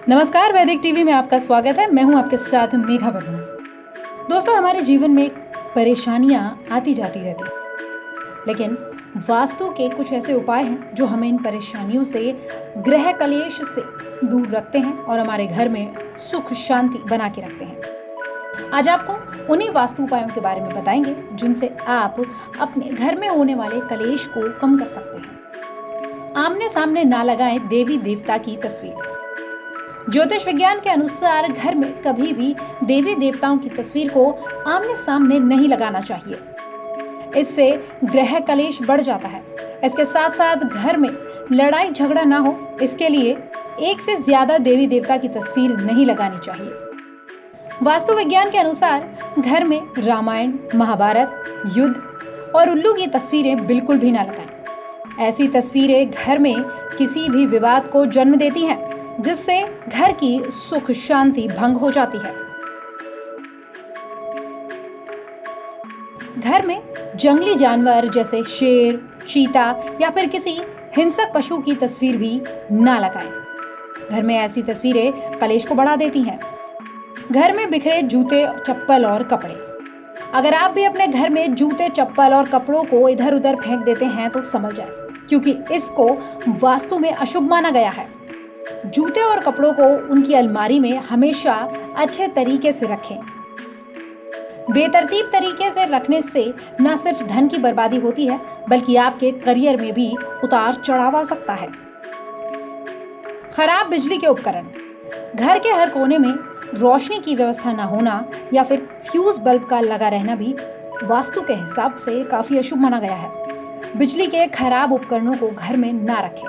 नमस्कार, वैदिक टीवी में आपका स्वागत है। मैं हूं आपके साथ मेघा वर्मा। दोस्तों, हमारे जीवन में परेशानियां आती जाती रहती हैं, लेकिन वास्तु के कुछ ऐसे उपाय हैं जो हमें इन परेशानियों से, ग्रह कलेश से दूर रखते हैं और हमारे घर में सुख शांति बना के रखते हैं। आज आपको उन्हीं वास्तु उपायों के बारे में बताएंगे जिनसे आप अपने घर में होने वाले कलेश को कम कर सकते हैं। आमने सामने ना लगाएं देवी देवता की तस्वीर। ज्योतिष विज्ञान के अनुसार घर में कभी भी देवी देवताओं की तस्वीर को आमने सामने नहीं लगाना चाहिए। इससे ग्रह कलेश बढ़ जाता है। इसके साथ साथ घर में लड़ाई झगड़ा ना हो, इसके लिए एक से ज्यादा देवी देवता की तस्वीर नहीं लगानी चाहिए। वास्तु विज्ञान के अनुसार घर में रामायण, महाभारत, युद्ध और उल्लू की तस्वीरें बिल्कुल भी ना लगाएं। ऐसी तस्वीरें घर में किसी भी विवाद को जन्म देती हैं, जिससे घर की सुख शांति भंग हो जाती है। घर में जंगली जानवर जैसे शेर, चीता या फिर किसी हिंसक पशु की तस्वीर भी ना लगाएं। घर में ऐसी तस्वीरें कलेश को बढ़ा देती हैं। घर में बिखरे जूते, चप्पल और कपड़े। अगर आप भी अपने घर में जूते, चप्पल और कपड़ों को इधर उधर फेंक देते हैं तो समझ जाए, क्योंकि इसको वास्तु में अशुभ माना गया है। जूते और कपड़ों को उनकी अलमारी में हमेशा अच्छे तरीके से रखें। बेतरतीब तरीके से रखने से न सिर्फ धन की बर्बादी होती है, बल्कि आपके करियर में भी उतार चढ़ाव आ सकता है। खराब बिजली के उपकरण। घर के हर कोने में रोशनी की व्यवस्था न होना या फिर फ्यूज बल्ब का लगा रहना भी वास्तु के हिसाब से काफी अशुभ माना गया है। बिजली के खराब उपकरणों को घर में ना रखें,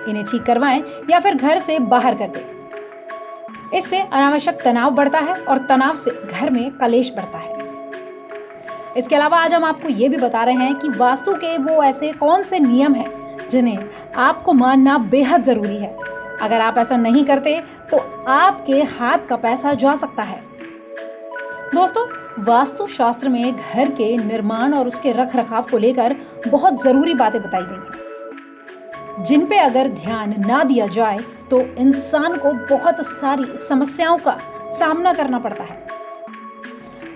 इन्हें ठीक करवाएं या फिर घर से बाहर कर दें। इससे अनावश्यक तनाव बढ़ता है और तनाव से घर में कलेश बढ़ता है। इसके अलावा आज हम आपको ये भी बता रहे हैं कि वास्तु के वो ऐसे कौन से नियम हैं जिन्हें आपको मानना बेहद जरूरी है। अगर आप ऐसा नहीं करते तो आपके हाथ का पैसा जा सकता है। दोस्तों, वास्तु शास्त्र में घर के निर्माण और उसके रख रखाव को लेकर बहुत जरूरी बातें बताई गई हैं, जिन पे अगर ध्यान ना दिया जाए तो इंसान को बहुत सारी समस्याओं का सामना करना पड़ता है।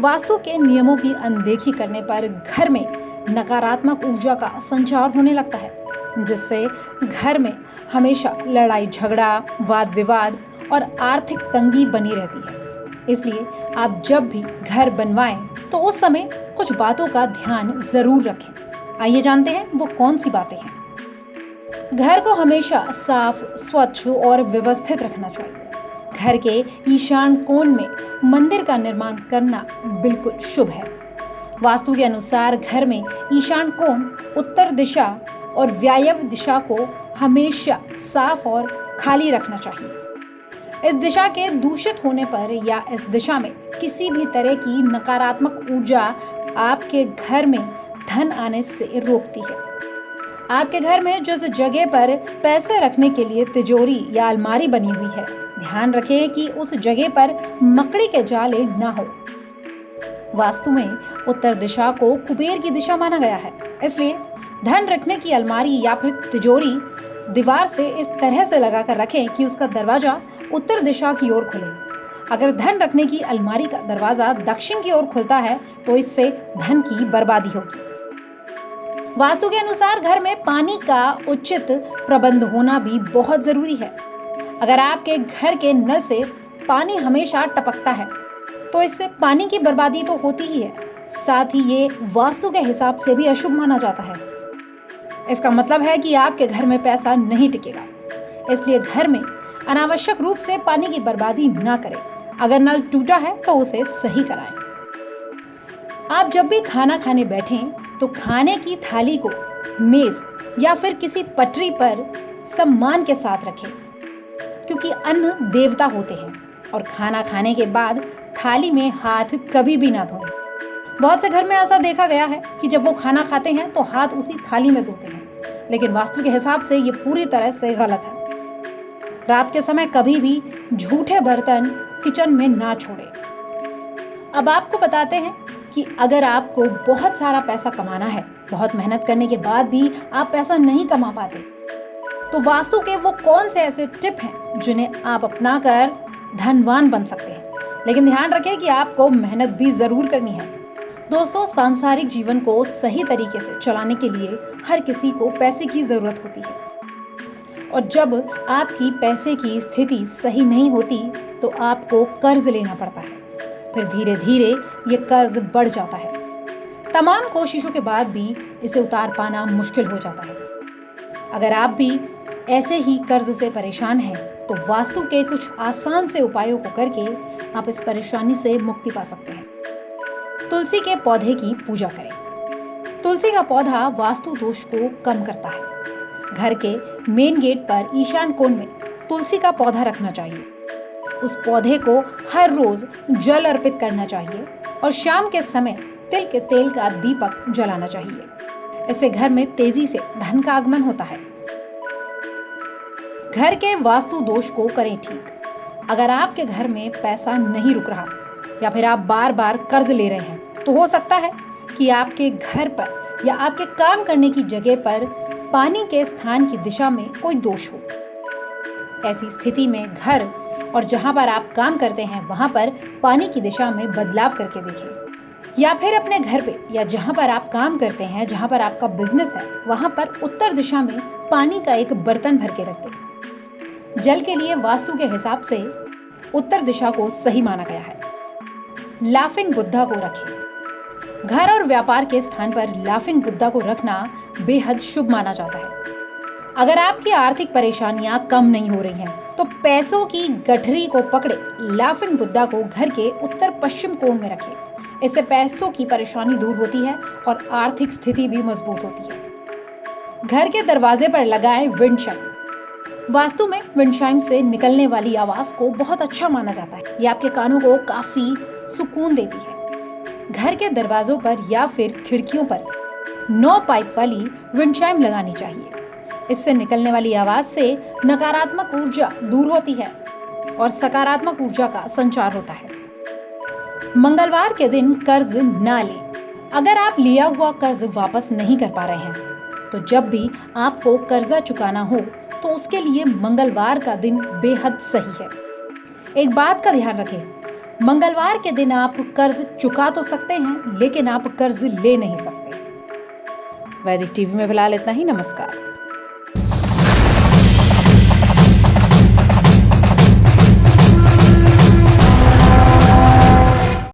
वास्तु के नियमों की अनदेखी करने पर घर में नकारात्मक ऊर्जा का संचार होने लगता है, जिससे घर में हमेशा लड़ाई झगड़ा, वाद विवाद और आर्थिक तंगी बनी रहती है। इसलिए आप जब भी घर बनवाएं तो उस समय कुछ बातों का ध्यान जरूर रखें। आइए जानते हैं वो कौन सी बातें हैं। घर को हमेशा साफ, स्वच्छ और व्यवस्थित रखना चाहिए। घर के ईशान कोण में मंदिर का निर्माण करना बिल्कुल शुभ है। वास्तु के अनुसार घर में ईशान कोण, उत्तर दिशा और वायव्य दिशा को हमेशा साफ और खाली रखना चाहिए। इस दिशा के दूषित होने पर या इस दिशा में किसी भी तरह की नकारात्मक ऊर्जा आपके घर में धन आने से रोकती है। आपके घर में जिस जगह पर पैसे रखने के लिए तिजोरी या अलमारी बनी हुई है, ध्यान रखें कि उस जगह पर मकड़ी के जाले ना हो। वास्तु में उत्तर दिशा को कुबेर की दिशा माना गया है, इसलिए धन रखने की अलमारी या फिर तिजोरी दीवार से इस तरह से लगाकर रखें कि उसका दरवाजा उत्तर दिशा की ओर खुले। अगर धन रखने की अलमारी का दरवाजा दक्षिण की ओर खुलता है तो इससे धन की बर्बादी होगी। वास्तु के अनुसार घर में पानी का उचित प्रबंध होना भी बहुत जरूरी है। अगर आपके घर के नल से पानी हमेशा टपकता है तो इससे पानी की बर्बादी तो होती ही है, साथ ही ये वास्तु के हिसाब से भी अशुभ माना जाता है। इसका मतलब है कि आपके घर में पैसा नहीं टिकेगा। इसलिए घर में अनावश्यक रूप से पानी की बर्बादी ना करें। अगर नल टूटा है तो उसे सही कराएं। आप जब भी खाना खाने बैठें तो खाने की थाली को मेज या फिर किसी पटरी पर सम्मान के साथ रखें, क्योंकि अन्न देवता होते हैं और खाना खाने के बाद थाली में हाथ कभी भी ना धोएं। बहुत से घर में ऐसा देखा गया है कि जब वो खाना खाते हैं तो हाथ उसी थाली में धोते हैं, लेकिन वास्तु के हिसाब से ये पूरी तरह से गलत है। रात के समय कभी भी झूठे बर्तन किचन में ना छोड़ें। अब आपको बताते हैं कि अगर आपको बहुत सारा पैसा कमाना है, बहुत मेहनत करने के बाद भी आप पैसा नहीं कमा पाते, तो वास्तु के वो कौन से ऐसे टिप हैं जिन्हें आप अपनाकर धनवान बन सकते हैं, लेकिन ध्यान रखें कि आपको मेहनत भी जरूर करनी है। दोस्तों, सांसारिक जीवन को सही तरीके से चलाने के लिए हर किसी को पैसे की जरूरत होती है, और जब आपकी पैसे की स्थिति सही नहीं होती तो आपको कर्ज लेना पड़ता है। फिर धीरे धीरे ये कर्ज बढ़ जाता है। तमाम कोशिशों के बाद भी इसे उतार पाना मुश्किल हो जाता है। अगर आप भी ऐसे ही कर्ज से परेशान हैं तो वास्तु के कुछ आसान से उपायों को करके आप इस परेशानी से मुक्ति पा सकते हैं। तुलसी के पौधे की पूजा करें। तुलसी का पौधा वास्तु दोष को कम करता है। घर के मेन गेट पर ईशान कोण में तुलसी का पौधा रखना चाहिए। उस पौधे को हर रोज जल अर्पित करना चाहिए और शाम के समय तिल के तेल का दीपक जलाना चाहिए। इससे घर में तेजी से धन का आगमन होता है। घर के वास्तु दोष को करें ठीक। अगर आपके घर में पैसा नहीं रुक रहा या फिर आप बार बार कर्ज ले रहे हैं तो हो सकता है कि आपके घर पर या आपके काम करने की जगह पर पानी के स्थान की दिशा में कोई दोष हो। ऐसी स्थिति में घर और जहां पर आप काम करते हैं वहां पर पानी की दिशा में बदलाव करके देखें, या फिर अपने घर पे या जहां पर आप काम करते हैं, जहां पर आपका बिजनेस है, वहां पर उत्तर दिशा में पानी का एक बर्तन भर के रख दें। जल के लिए वास्तु के हिसाब से उत्तर दिशा को सही माना गया है। लाफिंग बुद्धा को रखें। घर और व्यापार के स्थान पर लाफिंग बुद्धा को रखना बेहद शुभ माना जाता है। अगर आपकी आर्थिक परेशानियां कम नहीं हो रही हैं तो पैसों की गठरी को पकड़े लाफिंग बुद्धा को घर के उत्तर पश्चिम कोण में रखें। इससे पैसों की परेशानी दूर होती है और आर्थिक स्थिति भी मजबूत होती है। घर के दरवाजे पर लगाएं विंड चाइम। वास्तु में विंड चाइम से निकलने वाली आवाज को बहुत अच्छा माना जाता है। ये आपके कानों को काफी सुकून देती है। घर के दरवाजों पर या फिर खिड़कियों पर 9 पाइप वाली विंड चाइम लगानी चाहिए। इससे निकलने वाली आवाज से नकारात्मक ऊर्जा दूर होती है और सकारात्मक ऊर्जा का संचार होता है। मंगलवार के दिन कर्ज ना लें। अगर आप लिया हुआ कर्ज वापस नहीं कर पा रहे हैं तो जब भी आपको कर्जा चुकाना हो तो उसके लिए मंगलवार का दिन बेहद सही है। एक बात का ध्यान रखें, मंगलवार के दिन आप कर्ज चुका तो सकते हैं लेकिन आप कर्ज ले नहीं सकते। वैदिक टीवी में फिलहाल इतना ही। नमस्कार।